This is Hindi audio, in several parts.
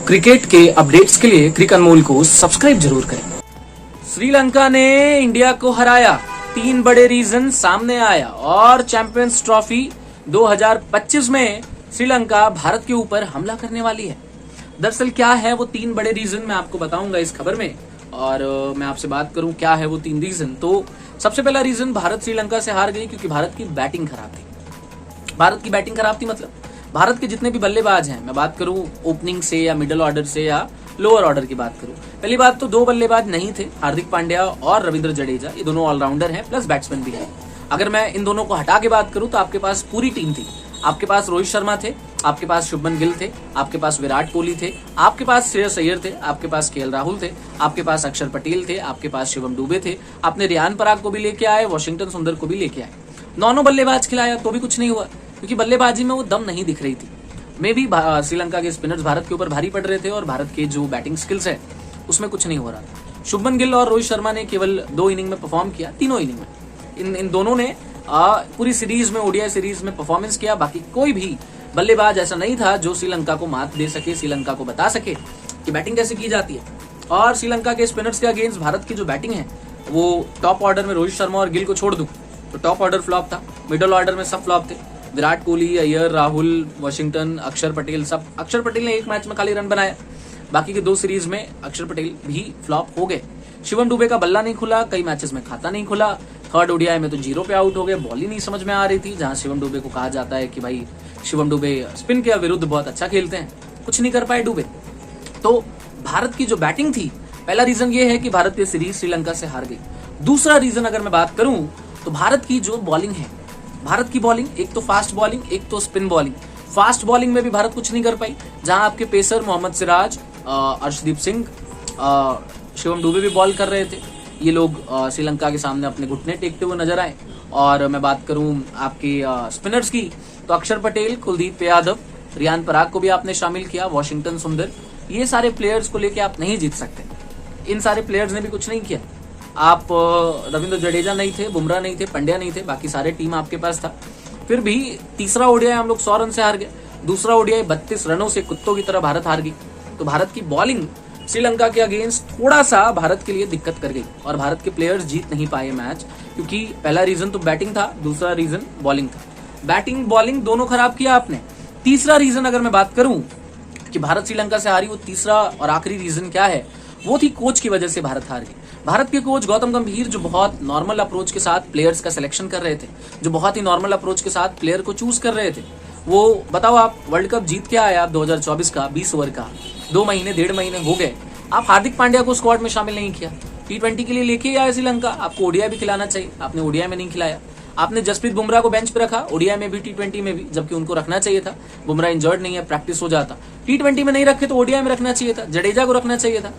क्रिकेट के अपडेट्स के लिए क्रिक अनमोल को सब्सक्राइब जरूर करें। श्रीलंका ने इंडिया को हराया, 3 बड़े रीजन सामने आया और चैंपियंस ट्रॉफी 2025 में श्रीलंका भारत के ऊपर हमला करने वाली है। दरअसल क्या है वो 3 बड़े रीजन मैं आपको बताऊंगा इस खबर में, और मैं आपसे बात करूं क्या है वो 3 रीजन। तो सबसे पहला रीजन, भारत श्रीलंका से हार गई क्योंकि भारत की बैटिंग खराब थी। भारत की बैटिंग खराब थी मतलब भारत के जितने भी बल्लेबाज हैं, मैं बात करूं ओपनिंग से या मिडिल ऑर्डर से या लोअर ऑर्डर की बात करूं। पहली बात तो 2 बल्लेबाज नहीं थे, हार्दिक पांड्या और रविंद्र जडेजा, ये दोनों ऑलराउंडर हैं प्लस बैट्समैन भी हैं। अगर मैं इन दोनों को हटा के बात करूं तो आपके पास पूरी टीम थी। आपके पास रोहित शर्मा थे, आपके पास शुभमन गिल थे, आपके पास विराट कोहली थे, आपके पास श्रेयस अय्यर थे, आपके पास केएल राहुल थे, आपके पास अक्षर पटेल थे, आपके पास शिवम दुबे थे। आपने रियान पराग को भी लेके आए, वॉशिंगटन सुंदर को भी लेके आए। 9 बल्लेबाज खिलाया तो भी कुछ नहीं हुआ क्योंकि बल्लेबाजी में वो दम नहीं दिख रही थी। मे भी श्रीलंका के स्पिनर्स भारत के ऊपर भारी पड़ रहे थे और भारत के जो बैटिंग स्किल्स है उसमें कुछ नहीं हो रहा था। शुभमन गिल और रोहित शर्मा ने केवल 2 इनिंग में परफॉर्म किया, तीनों इनिंग में इन दोनों ने पूरी सीरीज में, ओडीआई सीरीज में परफॉर्मेंस किया। बाकी कोई भी बल्लेबाज ऐसा नहीं था जो श्रीलंका को मात दे सके, श्रीलंका को बता सके कि बैटिंग कैसे की जाती है। और श्रीलंका के स्पिनर्स के अगेंस्ट भारत की जो बैटिंग है वो टॉप ऑर्डर में रोहित शर्मा और गिल को छोड़ दूं तो टॉप ऑर्डर फ्लॉप था, मिडिल ऑर्डर में सब फ्लॉप थे। विराट कोहली, अय्यर, राहुल, वॉशिंगटन, अक्षर पटेल, सब। अक्षर पटेल ने 1 मैच में खाली रन बनाया, बाकी के 2 सीरीज में अक्षर पटेल भी फ्लॉप हो गए। शिवम दुबे का बल्ला नहीं खुला, कई मैचेस में खाता नहीं खुला। 3rd ओडीआई में तो 0 पे आउट हो गए, बॉल ही नहीं समझ में आ रही थी। जहां शिवम दुबे को कहा जाता है कि भाई शिवम दुबे स्पिन के विरुद्ध बहुत अच्छा खेलते हैं, कुछ नहीं कर पाए दुबे। तो भारत की जो बैटिंग थी, पहला रीजन ये है कि भारत ये सीरीज श्रीलंका से हार गई। दूसरा रीजन अगर मैं बात करूं तो भारत की जो बॉलिंग है, भारत की बॉलिंग, एक तो फास्ट बॉलिंग, एक तो स्पिन बॉलिंग। फास्ट बॉलिंग में भी भारत कुछ नहीं कर पाई, जहां आपके पेसर मोहम्मद सिराज, अर्शदीप सिंह, शिवम दुबे भी बॉल कर रहे थे। ये लोग श्रीलंका के सामने अपने घुटने टेकते हुए नजर आए। और मैं बात करूं आपके स्पिनर्स की तो अक्षर पटेल, कुलदीप यादव, रियान पराग को भी आपने शामिल किया, वॉशिंगटन सुंदर, ये सारे प्लेयर्स को लेके आप नहीं जीत सकते। इन सारे प्लेयर्स ने भी कुछ नहीं किया। आप रविंद्र जडेजा नहीं थे, बुमराह नहीं थे, पंड्या नहीं थे, बाकी सारे टीम आपके पास था। फिर भी तीसरा ओडीआई हम लोग 100 रन से हार गए, दूसरा ओडीआई 32 रनों से कुत्तों की तरह भारत हार गई। तो भारत की बॉलिंग श्रीलंका के अगेंस्ट थोड़ा सा भारत के लिए दिक्कत कर गई और भारत के प्लेयर्स जीत नहीं पाए मैच, क्योंकि पहला रीजन तो बैटिंग था, दूसरा रीजन बॉलिंग था। बैटिंग बॉलिंग दोनों खराब किया आपने। तीसरा रीजन अगर मैं बात करूं कि भारत श्रीलंका से हारी, वो तीसरा और आखिरी रीजन क्या है, वो थी कोच की वजह से भारत हार गई। भारत के कोच गौतम गंभीर जो बहुत नॉर्मल अप्रोच के साथ प्लेयर्स का सिलेक्शन कर रहे थे, जो बहुत ही नॉर्मल अप्रोच के साथ प्लेयर को चूज कर रहे थे, वो बताओ आप वर्ल्ड कप जीत के आए आप 2024 का 20 ओवर का, 2 महीने 1.5 महीने हो गए, आप हार्दिक पांड्या को स्क्वाड में शामिल नहीं किया। T20 के लिए लेके ही आए श्रीलंका, आपको ओडीआई भी खिलाना चाहिए, आपने ओडीआई में नहीं खिलाया। आपने जसप्रीत बुमराह को बेंच पे रखा, ओडीआई में भी T20 में भी, जबकि उनको रखना चाहिए था। बुमराह इंजर्ड नहीं है, प्रैक्टिस हो जाता। T20 में नहीं रखे तो ओडीआई में रखना चाहिए था, जडेजा को रखना चाहिए था।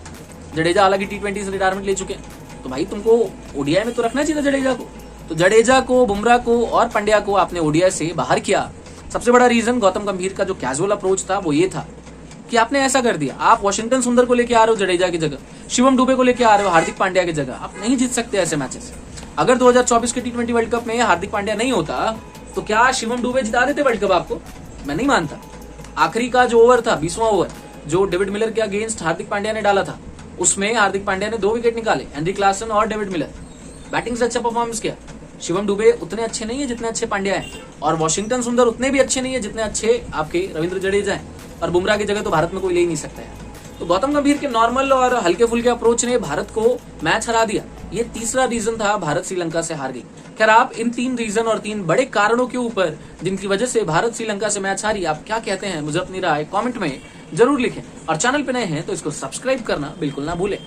जडेजा हालांकि T20 से रिटायरमेंट ले चुके हैं, तो भाई तुमको ओडीआई में तो रखना चाहिए था जडेजा को। तो जडेजा को, बुमराह को और पंड्या को आपने ओडीआई से बाहर किया। सबसे बड़ा रीजन गौतम गंभीर का जो कैजुअल अप्रोच था वो ये था कि आपने ऐसा कर दिया। आप वॉशिंगटन सुंदर को लेके आ रहे हो जडेजा की जगह, शिवम दुबे को लेके आ रहे हो हार्दिक पांड्या की जगह, आप नहीं जीत सकते ऐसे मैचेस। अगर 2024 के T20 वर्ल्ड कप में हार्दिक पांड्या नहीं होता तो क्या शिवम दुबे जिता देते वर्ल्ड कप आपको? मैं नहीं मानता। आखिरी का जो ओवर था, 20वां ओवर, जो डेविड मिलर के अगेंस्ट हार्दिक पांड्या ने डाला था, उसमें हार्दिक पांड्या ने 2 विकेट निकाले, हेनरी क्लासन और डेविड मिलर। बैटिंग से अच्छा परफॉर्मेंस किया। शिवम दुबे उतने अच्छे नहीं है जितने अच्छे पांड्या हैं, और वॉशिंगटन सुंदर उतने भी अच्छे नहीं है जितने अच्छे आपके रविंद्र जडेजा हैं, और बुमराह की जगह तो भारत में कोई ले ही नहीं सकता है। तो गौतम गंभीर के नॉर्मल और हल्के फुल्के अप्रोच ने भारत को मैच हरा दिया। ये तीसरा रीजन था, भारत श्रीलंका से हार गई। खैर, आप इन 3 रीजन और 3 बड़े कारणों के ऊपर जिनकी वजह से भारत श्रीलंका से मैच हारी, आप क्या कहते हैं? मुझे अपनी राय कमेंट में जरूर लिखें, और चैनल पे नए हैं तो इसको सब्सक्राइब करना बिल्कुल ना भूलें।